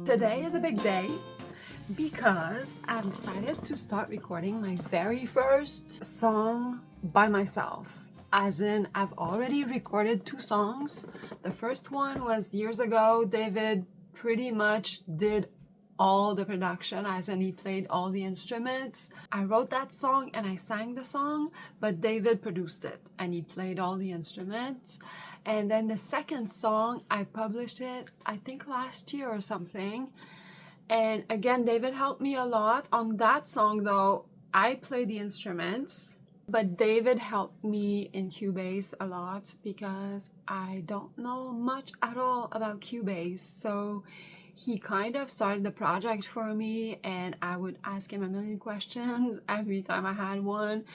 Today is a big day because I've decided to start recording my very first song by myself. As in, I've already recorded 2 songs. The first one was years ago. David pretty much did all the production, as in he played all the instruments. I wrote that song and I sang the song, but David produced it and he played all the instruments. And then the second song, I published it, I think last year or something. And again, David helped me a lot. On that song though, I played the instruments, but David helped me in Cubase a lot because I don't know much at all about Cubase. So he kind of started the project for me and I would ask him a million questions every time I had one.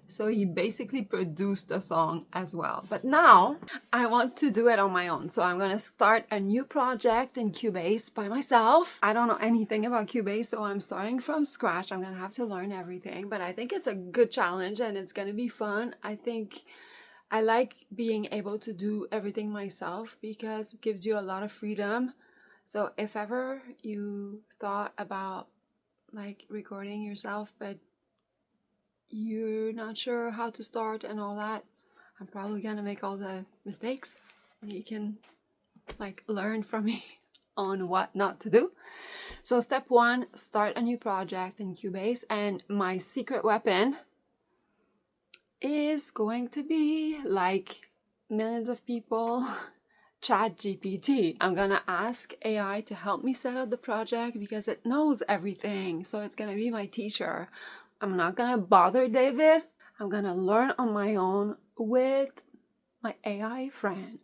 So he basically produced the song as well. But now I want to do it on my own. So I'm gonna start a new project in Cubase by myself. I don't know anything about Cubase, so I'm starting from scratch. I'm gonna have to learn everything, but I think it's a good challenge and it's gonna be fun. I think I like being able to do everything myself because it gives you a lot of freedom. So if ever you thought about like recording yourself, but you're not sure how to start and all that, I'm probably gonna make all the mistakes and you can like learn from me on what not to do. So step 1, start a new project in Cubase, and my secret weapon is going to be, like millions of people, ChatGPT. I'm gonna ask AI to help me set up the project because it knows everything, so it's gonna be my teacher. I'm not gonna bother David. I'm gonna learn on my own with my AI friend.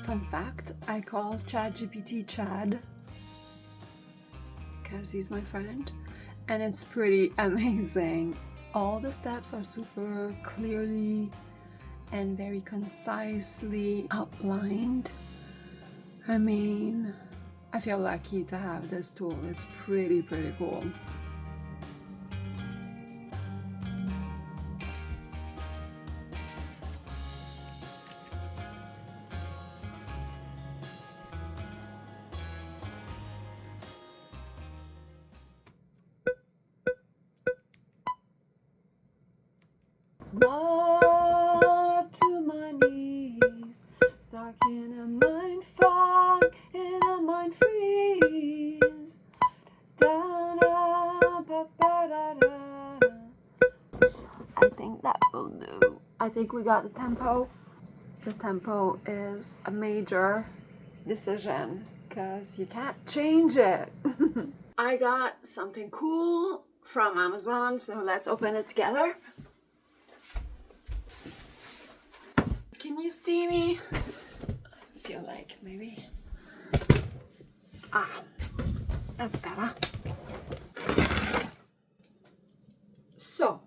Fun fact, I call ChatGPT Chad because he's my friend, and it's pretty amazing. All the steps are super clearly and very concisely outlined. I mean, I feel lucky to have this tool. It's pretty cool. Up to my knees, stuck in a mind fog, in a mind freeze. I think that will do. I think we got the tempo. The tempo is a major decision because you can't change it. I got something cool from Amazon, so let's open it together. Can you see me? I feel like maybe. That's better. So,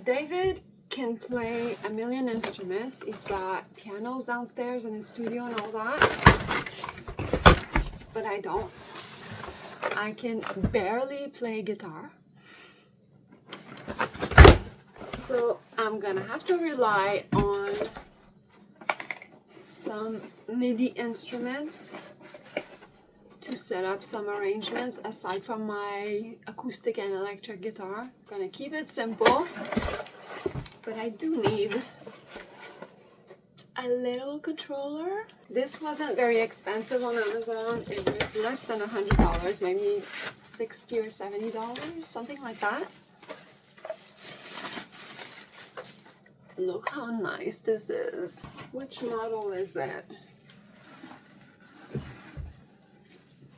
David can play a million instruments. He's got pianos downstairs in his studio and all that. But I don't. I can barely play guitar. So I'm gonna have to rely on some MIDI instruments to set up some arrangements aside from my acoustic and electric guitar. I'm gonna keep it simple, but I do need a little controller. This wasn't very expensive on Amazon. It was less than $100, maybe $60 or $70, something like that. Look how nice this is. Which model is it?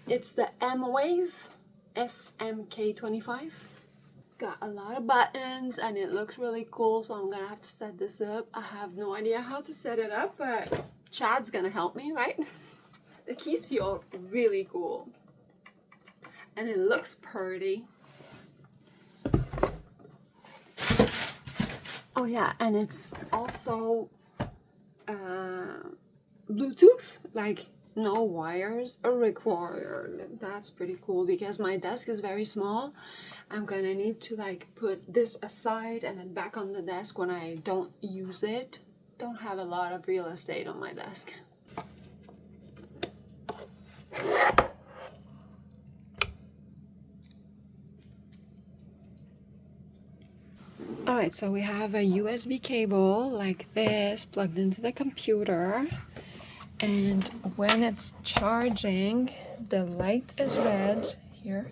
It's the M-Wave SMK25. It's got a lot of buttons and it looks really cool, so I'm gonna have to set this up. I have no idea how to set it up, but Chad's gonna help me, right? The keys feel really cool. and it looks pretty. Oh yeah, and it's also Bluetooth, like no wires are required. That's pretty cool because my desk is very small. I'm gonna need to like put this aside and then back on the desk when I don't use it. Don't have a lot of real estate on my desk. Alright, so we have a USB cable like this plugged into the computer, and when it's charging, the light is red here,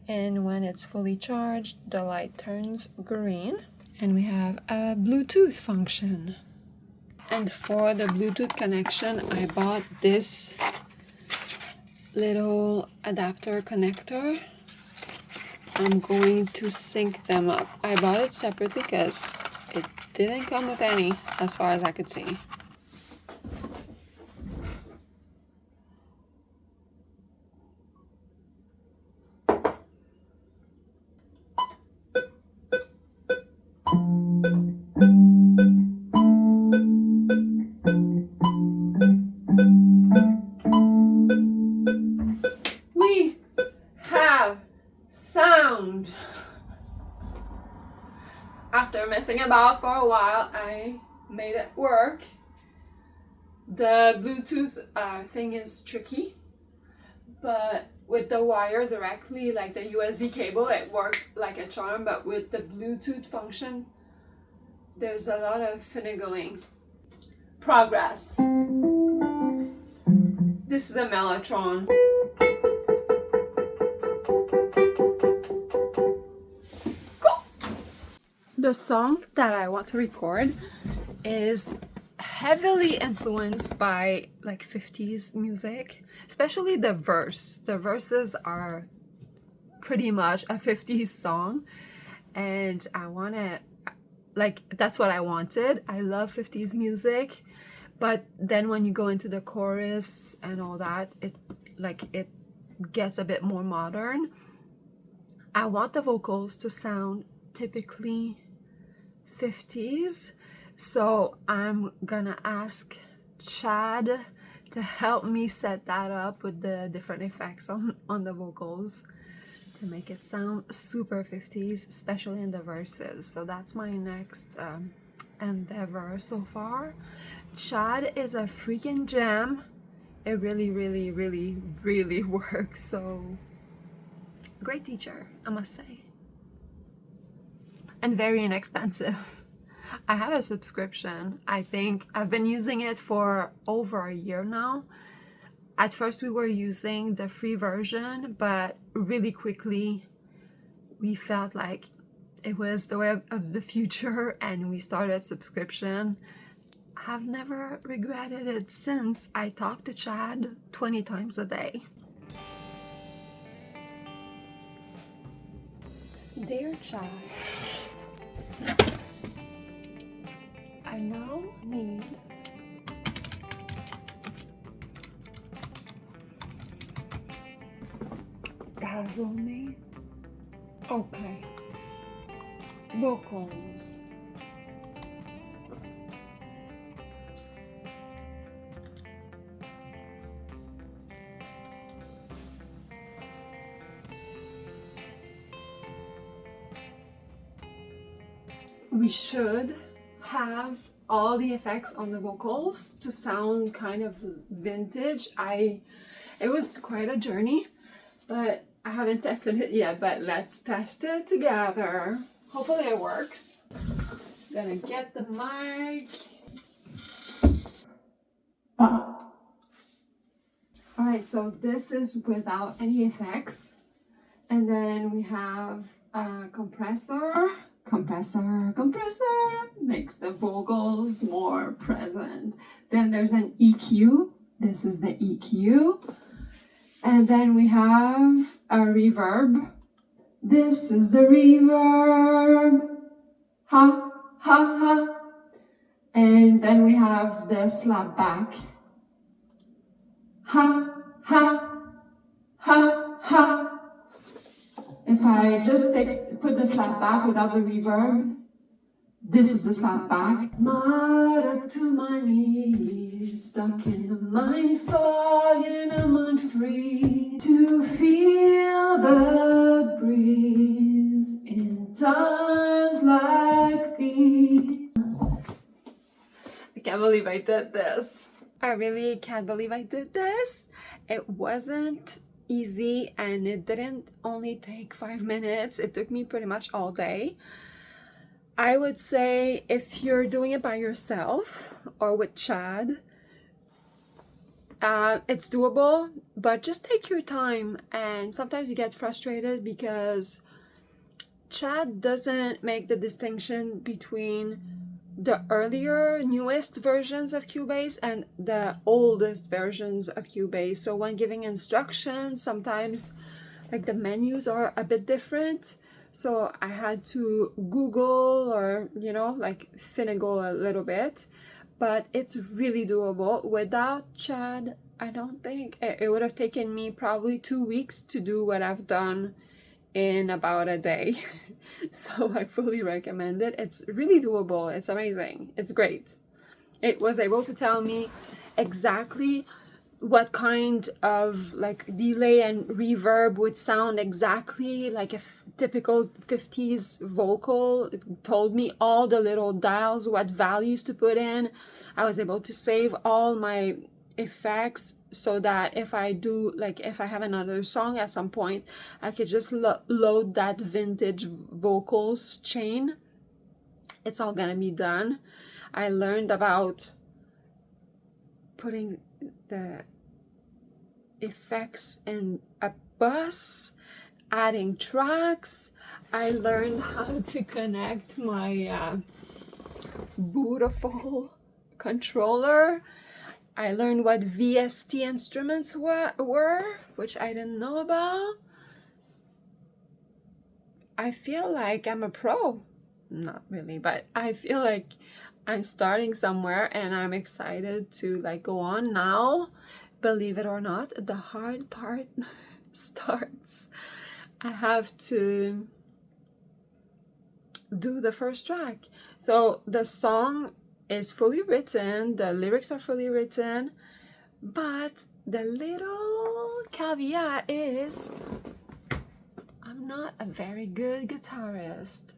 and when it's fully charged, the light turns green. And we have a Bluetooth function. And for the Bluetooth connection, I bought this little adapter connector. I'm going to sync them up. I bought it separately because it didn't come with any as far as I could see. We have sound. After messing about for a while, I made it work. The Bluetooth thing is tricky, but with the wire directly, like the USB cable, it worked like a charm. But with the Bluetooth function, there's a lot of finagling. Progress. This is a mellotron. The song that I want to record is heavily influenced by like 50s music, especially the verse. The verses are pretty much a 50s song, and I want to, like, that's what I wanted. I love 50s music, but then when you go into the chorus and all that, it gets a bit more modern. I want the vocals to sound typically 50s, so I'm gonna ask Chad to help me set that up with the different effects on the vocals to make it sound super 50s, especially in the verses. So that's my next endeavor so far. Chad is a freaking gem. It really, really, really, really works. So great teacher, I must say. And very inexpensive. I have a subscription. I think I've been using it for over a year now. At first we were using the free version, but really quickly we felt like it was the way of the future and we started subscription. I've never regretted it since. I talk to Chad 20 times a day. Dear Chad, I now need dazzle me. Okay. Vocals. We should have all the effects on the vocals to sound kind of vintage. It was quite a journey, but I haven't tested it yet, but let's test it together. Hopefully it works. Gonna get the mic. Alright, so this is without any effects. And then we have a compressor. Compressor makes the vocals more present. Then there's an EQ. This is the EQ. And then we have a reverb. This is the reverb. Ha, ha, ha. And then we have the slap back. Ha, ha, ha, ha. If I just put the slap back without the reverb, this is the slap back. Mud up to my knees, stuck in a mind fog and I'm unfree to feel the breeze in times like these. I can't believe I did this. I really can't believe I did this. It wasn't easy and it didn't only take 5 minutes. It took me pretty much all day. I would say if you're doing it by yourself or with Chad, it's doable, but just take your time. And sometimes you get frustrated because Chad doesn't make the distinction between the earlier, newest versions of Cubase and the oldest versions of Cubase. So when giving instructions, sometimes like the menus are a bit different. So I had to Google or, you know, like finagle a little bit, but it's really doable. Without Chad, I don't think it would have taken me probably 2 weeks to do what I've done in about a day. So I fully recommend it. It's really doable. It's amazing. It's great. It was able to tell me exactly what kind of like delay and reverb would sound exactly like a typical 50s vocal. It told me all the little dials, what values to put in. I was able to save all my effects so that if I do, like if I have another song at some point, I could just load that vintage vocals chain. It's all gonna be done. I learned about putting the effects in a bus, adding tracks. I learned how to connect my beautiful controller. I learned what VST instruments were, which I didn't know about. I feel like I'm a pro. Not really, but I feel like I'm starting somewhere and I'm excited to like go on now. Believe it or not, the hard part starts. I have to do the first track. So the song is fully written, the lyrics are fully written, but the little caveat is I'm not a very good guitarist.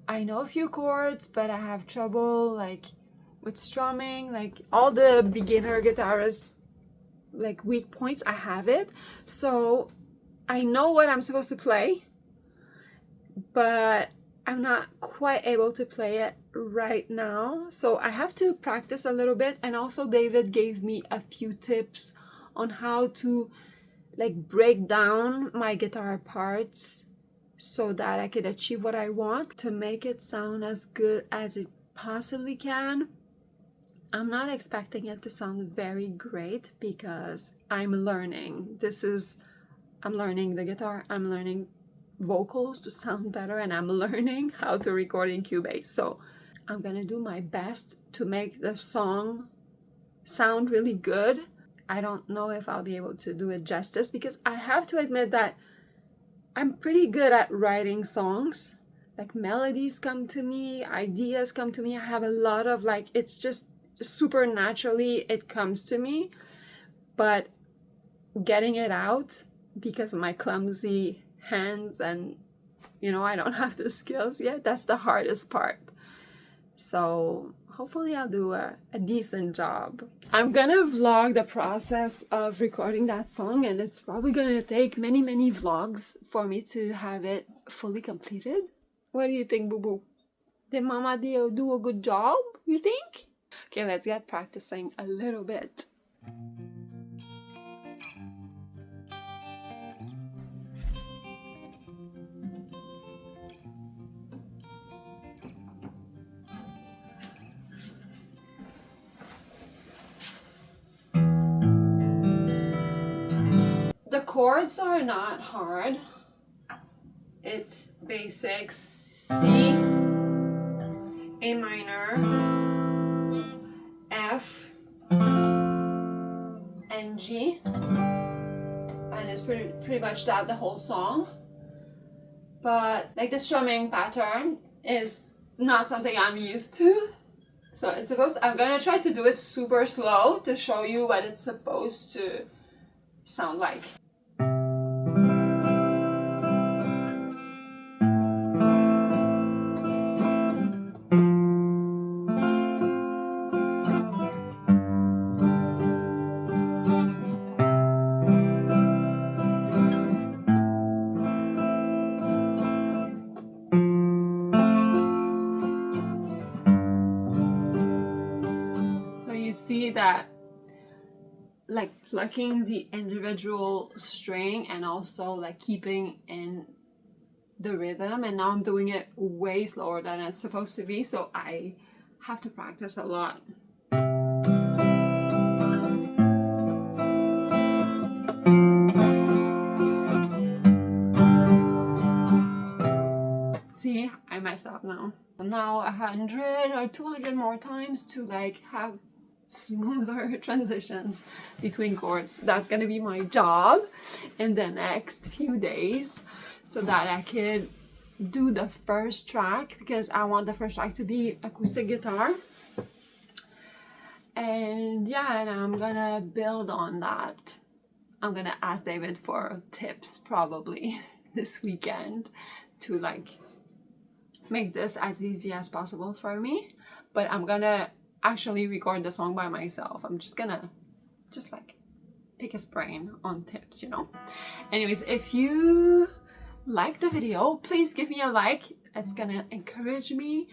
I know a few chords, but I have trouble like with strumming, like all the beginner guitarists like weak points, I have it. So I know what I'm supposed to play, but I'm not quite able to play it right now. So I have to practice a little bit. And also David gave me a few tips on how to like break down my guitar parts so that I could achieve what I want to make it sound as good as it possibly can. I'm not expecting it to sound very great because I'm learning. I'm learning the guitar, I'm learning vocals to sound better, and I'm learning how to record in Cubase. So I'm gonna do my best to make the song sound really good. I don't know if I'll be able to do it justice because I have to admit that I'm pretty good at writing songs. Like melodies come to me, ideas come to me. I have a lot of like, it's just super naturally it comes to me, but getting it out because of my clumsy hands and you know I don't have the skills yet, that's the hardest part. So hopefully I'll do a decent job. I'm gonna vlog the process of recording that song, and it's probably gonna take many vlogs for me to have it fully completed. What do you think, boo boo? Did Mama do a good job, you think? Okay, let's get practicing a little bit. The chords are not hard. It's basic C, A minor, F, and G, and it's pretty much that the whole song. but like the strumming pattern is not something I'm used to. So it's supposed I'm gonna try to do it super slow to show you what it's supposed to sound like. See that like plucking the individual string and also like keeping in the rhythm, and now I'm doing it way slower than it's supposed to be, so I have to practice a lot. See, I messed up now. Now 100 or 200 more times to like have smoother transitions between chords. That's gonna be my job in the next few days, so that I could do the first track, because I want the first track to be acoustic guitar. And yeah, and I'm gonna build on that. I'm gonna ask David for tips probably this weekend to like make this as easy as possible for me, but I'm gonna actually record the song by myself. I'm just gonna like pick his brain on tips, you know. Anyways, if you like the video, please give me a like. It's gonna encourage me,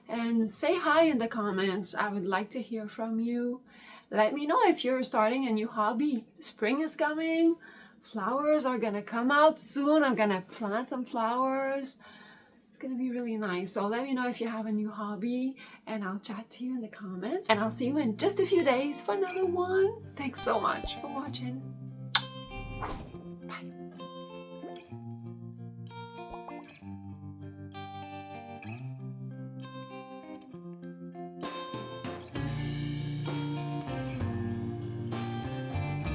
and say hi in the comments. I would like to hear from you. Let me know if you're starting a new hobby. Spring is coming, flowers are gonna come out soon. I'm gonna plant some flowers. Gonna be really nice. So let me know if you have a new hobby, and I'll chat to you in the comments, and I'll see you in just a few days for another one. Thanks so much for watching. Bye.